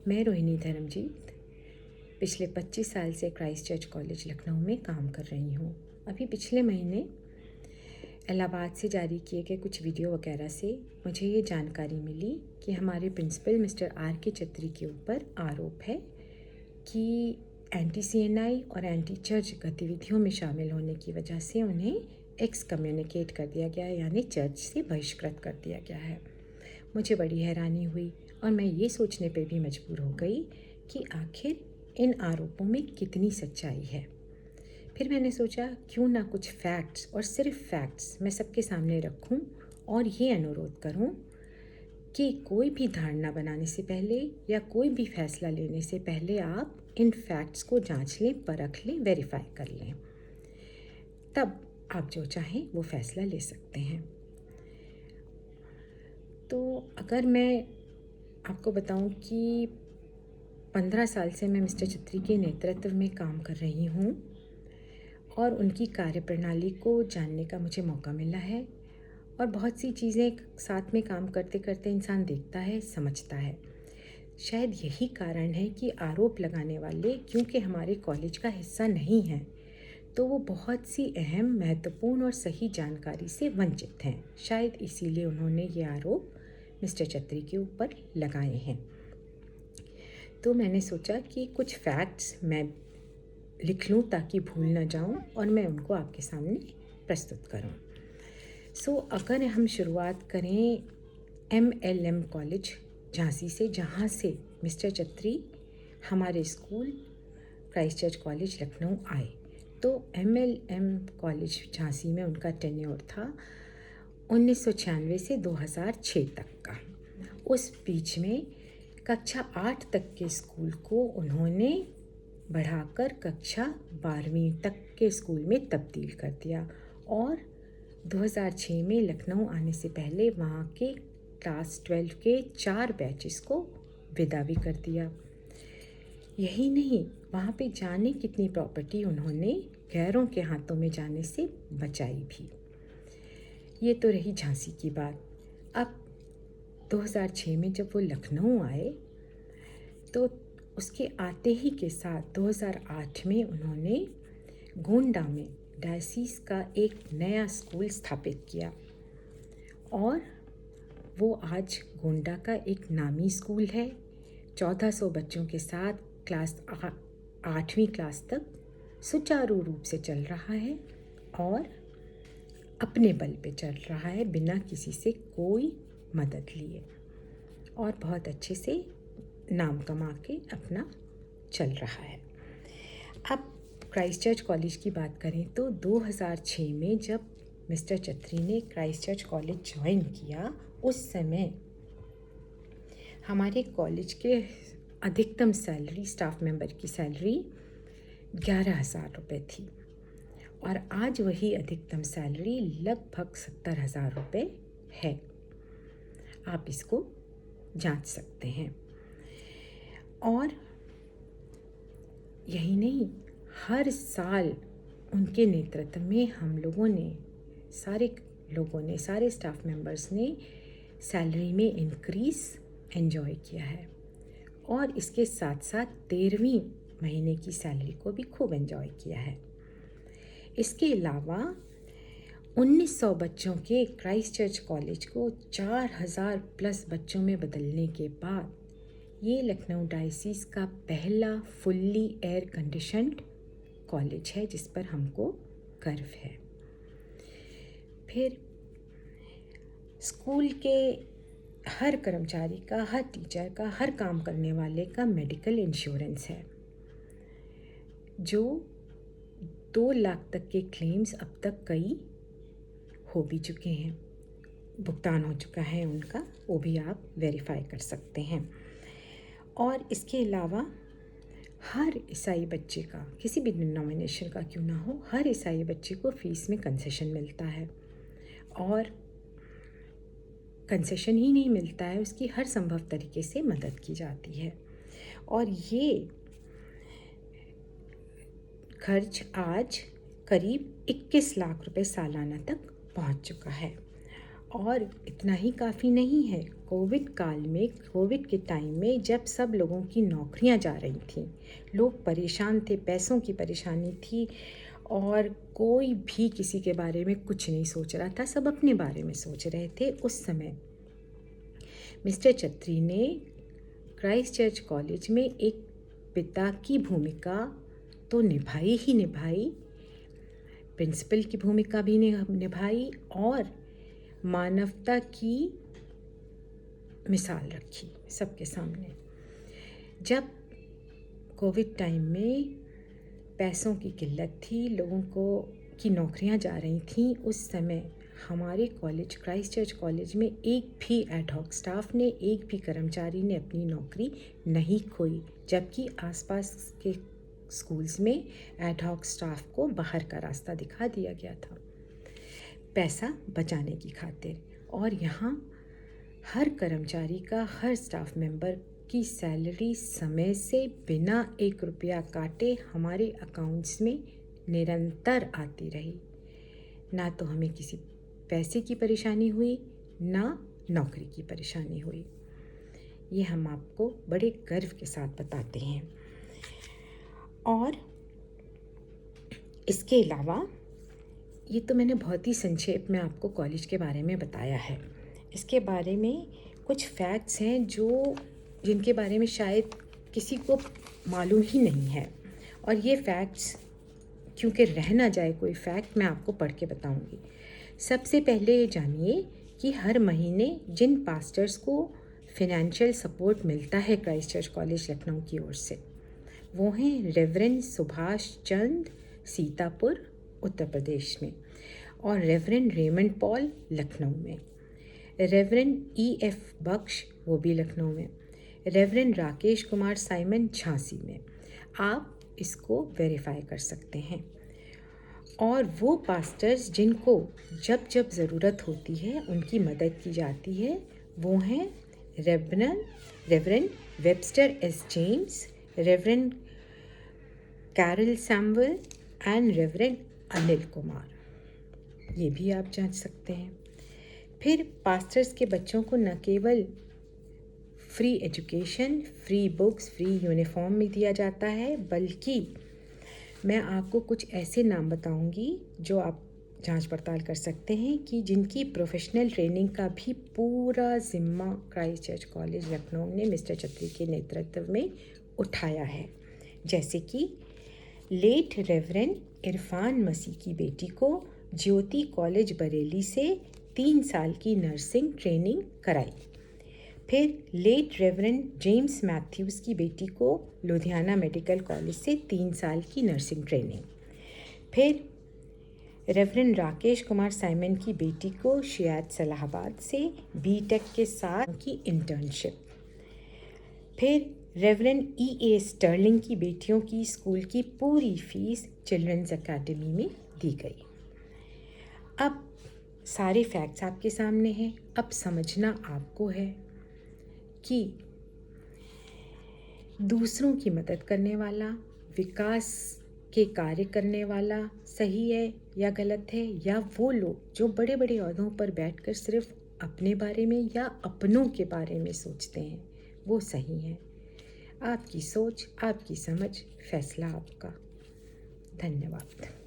मैं रोहिणी धर्मजीत पिछले 25 साल से क्राइस्ट चर्च कॉलेज लखनऊ में काम कर रही हूँ। अभी पिछले महीने इलाहाबाद से जारी किए गए कुछ वीडियो वगैरह से मुझे ये जानकारी मिली कि हमारे प्रिंसिपल मिस्टर R.K. चत्री के ऊपर आरोप है कि एंटी CNI और एंटी चर्च गतिविधियों में शामिल होने की वजह से उन्हें एक्सकम्युनिकेट कर दिया गया, यानी चर्च से बहिष्कृत कर दिया गया है। मुझे बड़ी हैरानी हुई और मैं ये सोचने पर भी मजबूर हो गई कि आखिर इन आरोपों में कितनी सच्चाई है। फिर मैंने सोचा क्यों ना कुछ फैक्ट्स और सिर्फ फैक्ट्स मैं सबके सामने रखूं और ये अनुरोध करूं कि कोई भी धारणा बनाने से पहले या कोई भी फैसला लेने से पहले आप इन फैक्ट्स को जांच लें, परख लें, वेरीफाई कर लें। तब आप जो चाहें वो फैसला ले सकते हैं। तो अगर मैं आपको बताऊं कि 15 साल से मैं मिस्टर चत्री के नेतृत्व में काम कर रही हूं और उनकी कार्यप्रणाली को जानने का मुझे मौका मिला है, और बहुत सी चीज़ें साथ में काम करते करते इंसान देखता है, समझता है। शायद यही कारण है कि आरोप लगाने वाले क्योंकि हमारे कॉलेज का हिस्सा नहीं हैं, तो वो बहुत सी अहम, महत्वपूर्ण और सही जानकारी से वंचित हैं। शायद इसीलिए उन्होंने ये आरोप मिस्टर चत्री के ऊपर लगाए हैं। तो मैंने सोचा कि कुछ फैक्ट्स मैं लिख लूँ ताकि भूल ना जाऊँ और मैं उनको आपके सामने प्रस्तुत करूँ। अगर हम शुरुआत करें MLM कॉलेज झांसी से, जहाँ से मिस्टर चत्री हमारे school Christ church college Lucknow आए, तो MLM कॉलेज झांसी में उनका टेन्योर था 1996 से 2006 तक का। उस बीच में कक्षा 8 तक के स्कूल को उन्होंने बढ़ाकर कक्षा 12वीं तक के स्कूल में तब्दील कर दिया और 2006 में लखनऊ आने से पहले वहाँ के क्लास 12 के 4 बैचेस को विदा भी कर दिया। यही नहीं, वहाँ पे जाने कितनी प्रॉपर्टी उन्होंने गैरों के हाथों में जाने से बचाई भी। ये तो रही झांसी की बात। अब 2006 में जब वो लखनऊ आए तो उसके आते ही के साथ 2008 में उन्होंने गोंडा में डायसीस का एक नया स्कूल स्थापित किया और वो आज गोंडा का एक नामी स्कूल है। 1400 बच्चों के साथ क्लास 8वीं क्लास तक सुचारू रूप से चल रहा है और अपने बल पे चल रहा है, बिना किसी से कोई मदद लिए, और बहुत अच्छे से नाम कमा के अपना चल रहा है। अब क्राइस्ट चर्च कॉलेज की बात करें तो 2006 में जब मिस्टर चत्री ने क्राइस्ट चर्च कॉलेज ज्वाइन किया, उस समय हमारे कॉलेज के अधिकतम सैलरी, स्टाफ मेंबर की सैलरी 11,000 रुपये थी और आज वही अधिकतम सैलरी लगभग 70,000 रुपये है। आप इसको जांच सकते हैं। और यही नहीं, हर साल उनके नेतृत्व में हम लोगों ने, सारे स्टाफ मेंबर्स ने सैलरी में इंक्रीज़ एंजॉय किया है और इसके साथ साथ 13वीं महीने की सैलरी को भी खूब एंजॉय किया है। इसके अलावा 1900 बच्चों के क्राइस्ट चर्च कॉलेज को 4000 प्लस बच्चों में बदलने के बाद ये लखनऊ डायसीस का पहला फुल्ली एयर कंडीशन्ड कॉलेज है, जिस पर हमको गर्व है। फिर स्कूल के हर कर्मचारी का, हर टीचर का, हर काम करने वाले का मेडिकल इंश्योरेंस है, जो 2 लाख तक के क्लेम्स अब तक कई हो भी चुके हैं, भुगतान हो चुका है उनका, वो भी आप वेरीफाई कर सकते हैं। और इसके अलावा हर ईसाई बच्चे का, किसी भी डिनोमिनेशन का क्यों ना हो, हर ईसाई बच्चे को फ़ीस में कंसेशन मिलता है और कंसेशन ही नहीं मिलता है, उसकी हर संभव तरीके से मदद की जाती है। और ये खर्च आज करीब 21 लाख रुपए सालाना तक पहुंच चुका है। और इतना ही काफ़ी नहीं है, कोविड काल में, कोविड के टाइम में जब सब लोगों की नौकरियां जा रही थीं, लोग परेशान थे, पैसों की परेशानी थी और कोई भी किसी के बारे में कुछ नहीं सोच रहा था, सब अपने बारे में सोच रहे थे। उस समय मिस्टर छत्री ने क्राइस्ट चर्च कॉलेज में एक पिता की भूमिका तो निभाई ही निभाई, प्रिंसिपल की भूमिका भी निभाई और मानवता की मिसाल रखी सबके सामने। जब कोविड टाइम में पैसों की किल्लत थी, लोगों को की नौकरियां जा रही थीं, उस समय हमारे कॉलेज, क्राइस्ट चर्च कॉलेज में एक भी एडहॉक स्टाफ ने, एक भी कर्मचारी ने अपनी नौकरी नहीं खोई, जबकि आसपास के स्कूल्स में एडहॉक स्टाफ को बाहर का रास्ता दिखा दिया गया था पैसा बचाने की खातिर। और यहाँ हर कर्मचारी का, हर स्टाफ मेंबर की सैलरी समय से बिना 1 रुपया काटे हमारे अकाउंट्स में निरंतर आती रही। ना तो हमें किसी पैसे की परेशानी हुई, ना नौकरी की परेशानी हुई। ये हम आपको बड़े गर्व के साथ बताते हैं। और इसके अलावा ये तो मैंने बहुत ही संक्षेप में आपको कॉलेज के बारे में बताया है। इसके बारे में कुछ फैक्ट्स हैं जिनके बारे में शायद किसी को मालूम ही नहीं है, और ये फैक्ट्स क्योंकि रह ना जाए कोई फैक्ट, मैं आपको पढ़ के बताऊंगी। सबसे पहले ये जानिए कि हर महीने जिन पास्टर्स को फिनेंशियल सपोर्ट मिलता है क्राइस्ट चर्च कॉलेज लखनऊ की ओर से, वो हैं रेवरेंड सुभाष चंद सीतापुर उत्तर प्रदेश में, और रेवरेंड रेमंड पॉल लखनऊ में, रेवरेंड EF बख्श वो भी लखनऊ में, रेवरेंड राकेश कुमार साइमन झांसी में। आप इसको वेरीफाई कर सकते हैं। और वो पास्टर्स जिनको जब जब ज़रूरत होती है उनकी मदद की जाती है, वो हैं reverend Webster S James, reverend Carol Samuel and reverend Anil Kumar. ये भी आप जांच सकते हैं। फिर पास्टर्स के बच्चों को न केवल free education, free books, free uniform भी दिया जाता है, बल्कि मैं आपको कुछ ऐसे नाम बताऊंगी जो आप जांच पड़ताल कर सकते हैं कि जिनकी प्रोफेशनल ट्रेनिंग का भी पूरा जिम्मा क्राइस्ट चर्च कॉलेज लखनऊ ने मिस्टर छत्री के नेतृत्व में उठाया है। जैसे कि लेट रेवरेंड इरफान मसीह की बेटी को ज्योति कॉलेज बरेली से 3 साल की नर्सिंग ट्रेनिंग कराई। फिर लेट रेवरेंड जेम्स मैथ्यूज़ की बेटी को लुधियाना मेडिकल कॉलेज से 3 साल की नर्सिंग ट्रेनिंग। फिर रेवरेंड राकेश कुमार साइमन की बेटी को शियाद सलाहाबाद से BTech के साथ की इंटर्नशिप। फिर रेवरेंड EA स्टर्लिंग की बेटियों की स्कूल की पूरी फीस चिल्ड्रंस एकेडमी में दी गई। अब सारे फैक्ट्स आपके सामने हैं। अब समझना आपको है कि दूसरों की मदद करने वाला, विकास के कार्य करने वाला सही है या गलत है, या वो लोग जो बड़े बड़े ओहदों पर बैठकर सिर्फ अपने बारे में या अपनों के बारे में सोचते हैं, वो सही है। आपकी सोच, आपकी समझ, फैसला आपका। धन्यवाद।